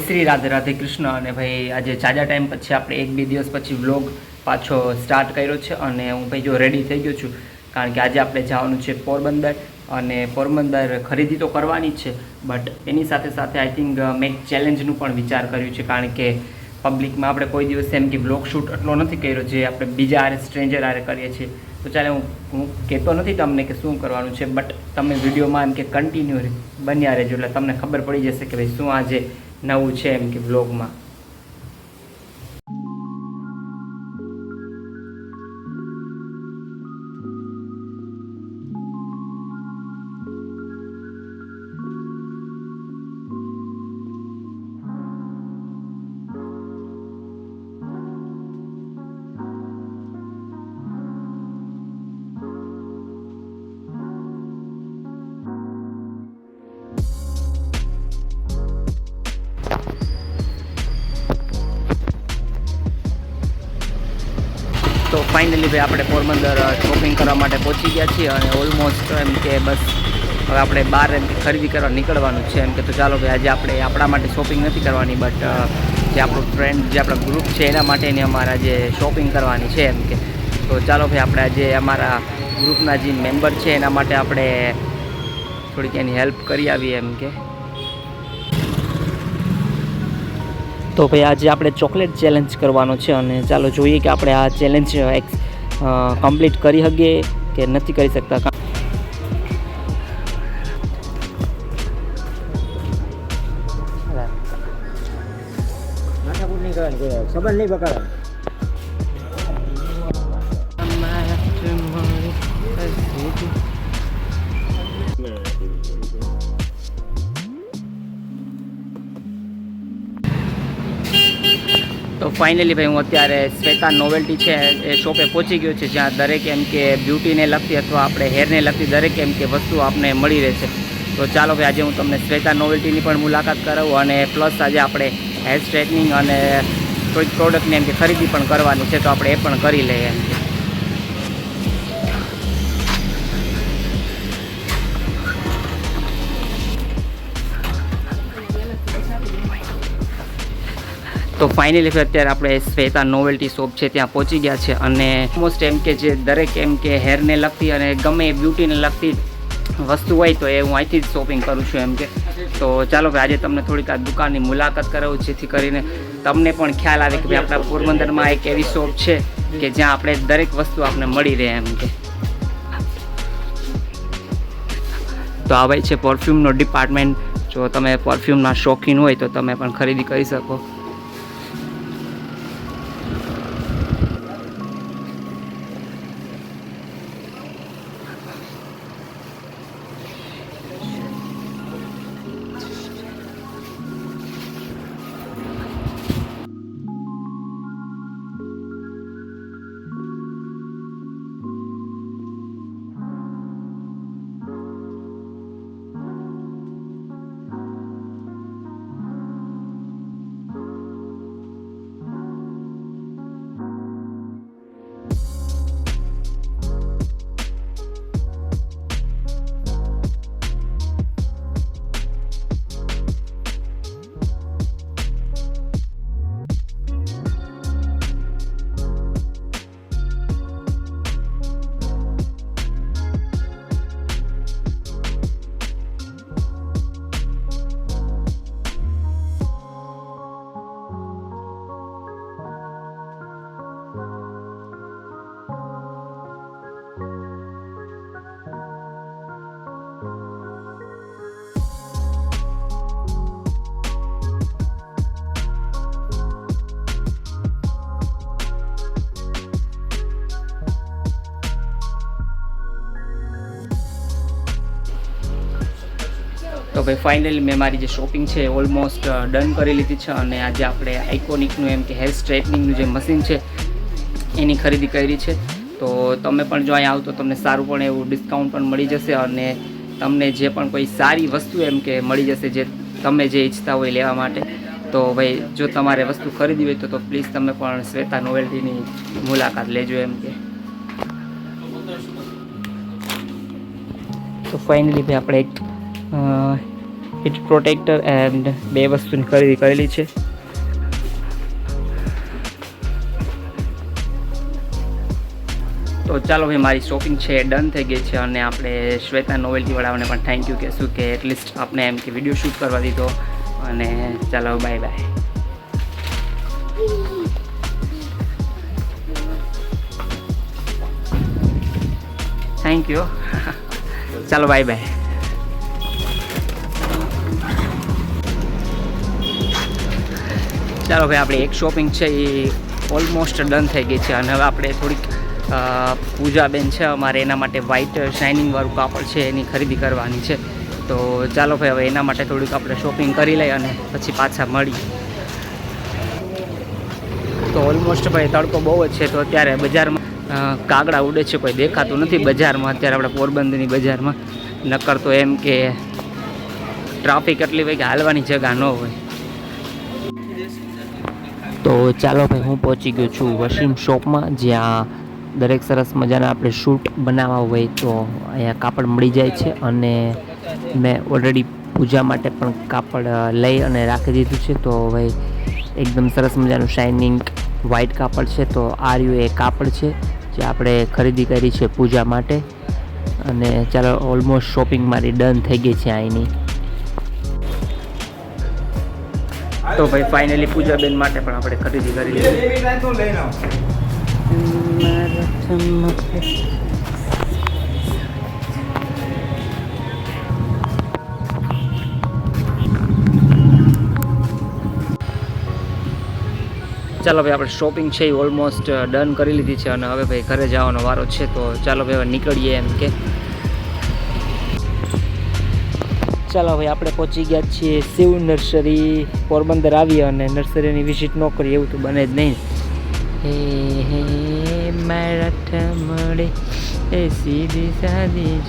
શ્રી રાધે રાધે કૃષ્ણ. અને ભાઈ આજે જાજા ટાઈમ પછી આપણે 1-2 દિવસ પછી વ્લોગ પાછો સ્ટાર્ટ કર્યો છે અને હું ભાઈ જો રેડી થઈ ગયો છું, કારણ કે આજે આપણે જવાનું છે પોરબંદર. અને પોરબંદર ખરીદી તો કરવાની જ છે, બટ એની સાથે સાથે આઈ થિંક મેં એક ચેલેન્જનું પણ વિચાર કર્યું છે, કારણ કે પબ્લિકમાં આપણે કોઈ દિવસ એમ કે વ્લોગ શૂટ એટલો નથી કર્યો જે આપણે બીજા આરે સ્ટ્રેન્જર આરે કરીએ છીએ. તો ચાલે હું કહેતો નથી તમને કે શું કરવાનું છે, બટ તમે વિડીયોમાં એમ કે કન્ટિન્યુ બન્યા રહેજો એટલે તમને ખબર પડી જશે કે ભાઈ શું આજે નવું છે એમ કે વ્લોગમાં. તો ફાઇનલી ભાઈ આપણે પોરબંદર શોપિંગ કરવા માટે પહોંચી ગયા છીએ અને ઓલમોસ્ટ એમ કે બસ હવે આપણે બહાર એમ કે ખરીદી કરવા નીકળવાનું છે એમ કે. તો ચાલો ભાઈ આજે આપણે આપણા માટે શોપિંગ નથી કરવાની, બટ જે આપણું ફ્રેન્ડ જે આપણા ગ્રુપ છે એના માટેની અમારા જે શોપિંગ કરવાની છે એમ કે. તો ચાલો ભાઈ આપણે આજે અમારા ગ્રુપના જે મેમ્બર છે એના માટે આપણે થોડીક એની હેલ્પ કરી આવીએ એમ કે. તો ભાઈ આજે આપણે ચોકલેટ ચેલેન્જ કરવાનો છે અને ચાલો જોઈએ કે આપણે આ ચેલેન્જ કમ્પ્લીટ કરી શકીએ કે નથી કરી શકતા. સંબંધ નહીં પકડવાનું. તો ફાઇનલી ભાઈ હું અત્યારે શ્વેતા નોવેલ્ટી છે એ શોપે પહોંચી ગયો છે, જ્યાં દરેક એમ કે બ્યુટીને લગતી અથવા આપણે હેરને લગતી દરેક એમ કે વસ્તુ આપણને મળી રહેશે. તો ચાલો ભાઈ આજે હું તમને શ્વેતા નોવેલ્ટીની પણ મુલાકાત કરાવું અને પ્લસ આજે આપણે હેર સ્ટ્રેટનિંગ અને કોઈક પ્રોડક્ટની એમ કે ખરીદી પણ કરવાની છે, તો આપણે એ પણ કરી લઈએ એમ કે. તો ફાઇનલી અત્યારે આપણે શ્વેતા નોવેલ્ટી શોપ છે ત્યાં પહોંચી ગયા છે અને ઓલમોસ્ટ એમ કે જે દરેક એમ કે હેરને લગતી અને ગમે બ્યુટીને લગતી વસ્તુ હોય તો એ હું અહીંથી જ શોપિંગ કરું છું એમ કે. તો ચાલો ભાઈ આજે તમને થોડીક આ દુકાનની મુલાકાત કરાવું, જેથી કરીને તમને પણ ખ્યાલ આવે કે ભાઈ આપણા પોરબંદરમાં એક એવી શોપ છે કે જ્યાં આપણે દરેક વસ્તુ આપણને મળી રહે એમ કે. તો આ ભાઈ છે પરફ્યુમનો ડિપાર્ટમેન્ટ. જો તમે પરફ્યુમના શોખીન હોય તો તમે પણ ખરીદી કરી શકો. તો ભાઈ ફાઇનલી મેં મારી જે શોપિંગ છે ઓલમોસ્ટ ડન કરી લીધી છે અને આજે આપણે આઇકોનિકનું એમ કે હેર સ્ટ્રેટનિંગનું જે મશીન છે એની ખરીદી કરી છે. તો તમે પણ જો અહીંયા આવો તો તમને સારું પણ એવું ડિસ્કાઉન્ટ પણ મળી જશે અને તમને જે પણ કોઈ સારી વસ્તુ એમ કે મળી જશે જે તમે જે ઈચ્છતા હોય લેવા માટે. તો ભાઈ જો તમારે વસ્તુ ખરીદવી હોય તો પ્લીઝ તમે પણ શ્વેતા નોવેલ્ટીની મુલાકાત લેજો એમ કે. તો ફાઇનલી ભાઈ આપણે એક હીટ પ્રોટેક્ટર એન્ડ 2 વસ્તુની ખરીદી કરેલી છે. તો ચાલો ભાઈ, મારી શોપિંગ છે ડન થઈ ગઈ છે અને આપણે શ્વેતા નોવેલ્ટીવાળાઓને પણ થેન્ક યુ કહેશું કે એટલીસ્ટ આપણે એમ કે વિડીયો શૂટ કરવા દીધો. અને ચાલો બાય બાય. Thank you. ચાલો બાય બાય. ચાલો ભાઈ, આપણી એક શોપિંગ છે એ ઓલમોસ્ટ ડન થઈ ગઈ છે અને હવે આપણે થોડીક પૂજાબેન છે અમારે, એના માટે વ્હાઇટ શાઇનિંગવાળું કાપડ છે એની ખરીદી કરવાની છે. તો ચાલો ભાઈ, હવે એના માટે થોડીક આપણે શોપિંગ કરી લઈએ અને પછી પાછા મળીએ. તો ઓલમોસ્ટ ભાઈ તડકો બહુ જ છે. તો અત્યારે બજારમાં કાગડા ઉડે છે, કોઈ દેખાતું નથી બજારમાં અત્યારે આપણે પોરબંદરની બજારમાં. નકર તો એમ કે ટ્રાફિક એટલી હોય કે હાલવાની જગ્યા ન હોય. તો ચાલો ભાઈ, હું પહોંચી ગયો છું વસીમ શોપમાં, જ્યાં દરેક સરસ મજાના આપણે શૂટ બનાવવા હોય તો અહીંયા કાપડ મળી જાય છે. અને મેં ઓલરેડી પૂજા માટે પણ કાપડ લઈ અને રાખી દીધું છે. તો ભાઈ એકદમ સરસ મજાનું શાઇનિંગ વ્હાઇટ કાપડ છે. તો આ રહ્યું એ કાપડ છે જે આપણે ખરીદી કરી છે પૂજા માટે. અને ચાલો, ઓલમોસ્ટ શોપિંગ મારી ડન થઈ ગઈ છે અહીંની. તો ભાઈ ફાઇનલી પૂજાબેન માટે પણ આપણે ખરીદી કરી લીધી. ચાલો ભાઈ, આપણે શોપિંગ છે એ ઓલમોસ્ટ ડન કરી લીધી છે અને હવે ભાઈ ઘરે જવાનો વારો છે. તો ચાલો ભાઈ, હવે નીકળીએ એમ કે. ચાલો ભાઈ, આપણે પહોંચી ગયા છીએ શિવ નર્સરી પોરબંદર. આવી અને નર્સરીની વિઝિટ ન કરીએ એવું તો બને જ નહીં. હે મારા મળે એ સીધી સાદી જ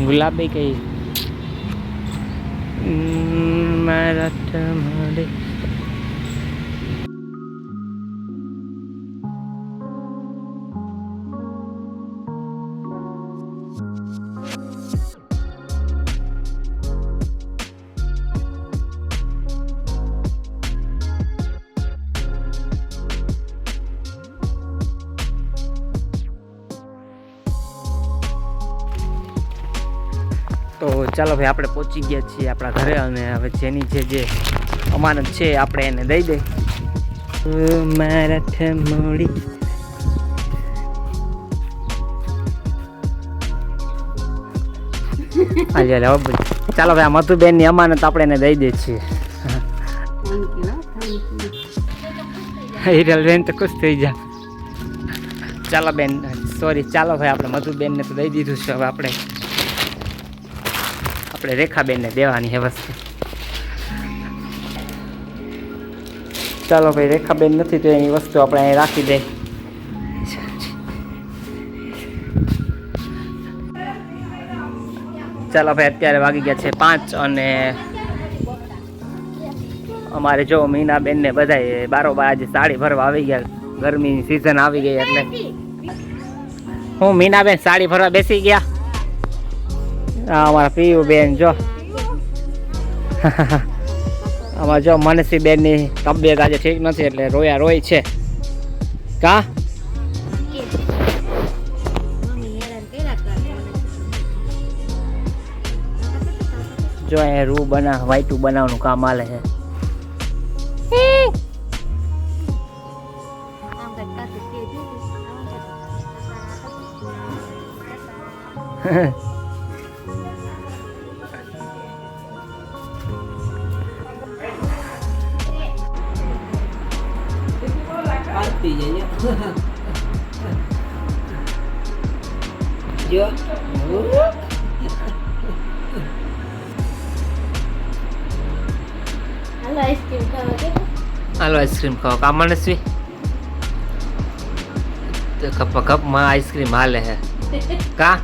ગુલાબી કઈ મારા મળે. તો ચાલો ભાઈ, આપણે પહોંચી ગયા છીએ આપણા ઘરે અને હવે જેની જે અમાનત છે આપણે એને દઈ દઈ. મારા મળી ચાલો ભાઈ, આ મધુબેનની અમાનત આપણે એને દઈ દઈએ છીએ. હિરલબેન તો ખુશ થઈ જા. ચાલો બેન, સોરી, ચાલો ભાઈ, આપણે મધુબેનને તો દઈ દીધું છે. હવે આપણે રેખાબેનને દેવાની છે વસ્તુ. ચાલો ભાઈ, રેખાબેન નથી તો એની વસ્તુ આપણે અહીં રાખી દે. ચાલો ભાઈ, અત્યારે વાગી ગયા છે 5 અને અમારે જો મીનાબેનને બધાય બારોબાર આજે સાડી ભરવા આવી ગયા. ગરમીની સિઝન આવી ગઈ એટલે હું મીનાબેન સાડી ભરવા બેસી ગયા. અમારા પીયુ બેન જો આમાં જો મનસી બેનની તબિયત આજે ઠીક નથી એટલે રોય છે. કા જો અહીંયા રૂ વાઈટું બનાવવાનું કામ આલે છે. જો હાલો આઈસ્ક્રીમ ખાઓ. કા મનસ્વી કપમાં આઈસ્ક્રીમ હાલે હે. કા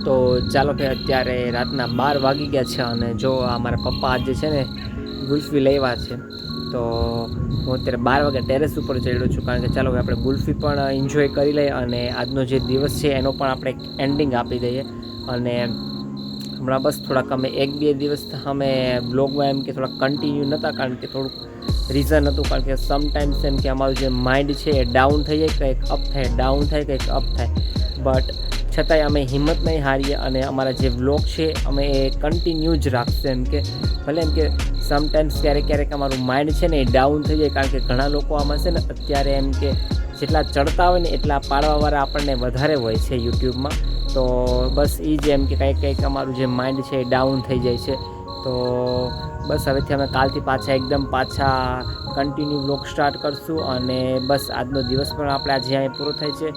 તો ચાલો કે અત્યારે રાતના 12 વાગી ગયા છે અને જો આ મારા પપ્પા આજે છે ને ગુલ્ફી લેવા છે, તો હું અત્યારે 12 વાગે ટેરેસ ઉપર ચડ્યો છું, કારણ કે ચાલો હવે આપણે ગુલ્ફી પણ એન્જોય કરી લઈએ અને આજનો જે દિવસ છે એનો પણ આપણે એન્ડિંગ આપી દઈએ. અને હમણાં બસ થોડાક અમે 1-2 દિવસ અમે બ્લોગમાં એમ કે થોડાક કન્ટિન્યુ નહોતા, કારણ કે થોડુંક રીઝન હતું, કારણ કે સમટાઈમ્સ એમ કે અમારું જે માઇન્ડ છે એ ડાઉન થઈ જાય, કંઈક અપ થાય, ડાઉન થાય, કંઈક અપ થાય, બટ છતાંય અમે હિંમત નહીં હારીએ અને અમારા જે વ્લોગ છે અમે એ કન્ટિન્યુ જ રાખશું. એમ કે ભલે એમ કે સમટાઈમ્સ ક્યારેક અમારું માઇન્ડ છે ને એ ડાઉન થઈ જાય, કારણ કે ઘણા લોકો આમાં છે ને અત્યારે એમ કે જેટલા ચડતા હોય ને એટલા પાડવાવાળા આપણને વધારે હોય છે યુટ્યુબમાં. તો બસ એ જ એમ કે કંઈક અમારું જે માઇન્ડ છે એ ડાઉન થઈ જાય છે. તો બસ હવેથી અમે કાલથી પાછા કન્ટિન્યુ વ્લોગ સ્ટાર્ટ કરશું અને બસ આજનો દિવસ પણ આપણે આજે અહીં પૂરો થાય છે.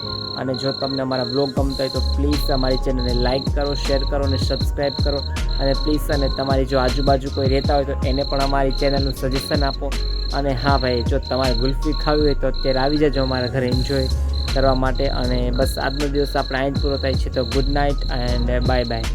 અને જો તમને અમારા વ્લોગ ગમતા હોય તો પ્લીઝ અમારી ચેનલને લાઇક કરો, શેર કરો અને સબસ્ક્રાઈબ કરો. અને પ્લીઝ અને તમારી જો આજુબાજુ કોઈ રહેતા હોય તો એને પણ અમારી ચેનલનું સજેશન આપો. અને હા ભાઈ, જો તમારે ગુલ્ફી ખાવી હોય તો અત્યારે આવી જજો અમારા ઘરે એન્જોય કરવા માટે. અને બસ આજનો દિવસ આપણે અહીં જ પૂરો થાય છે. તો good night and bye bye.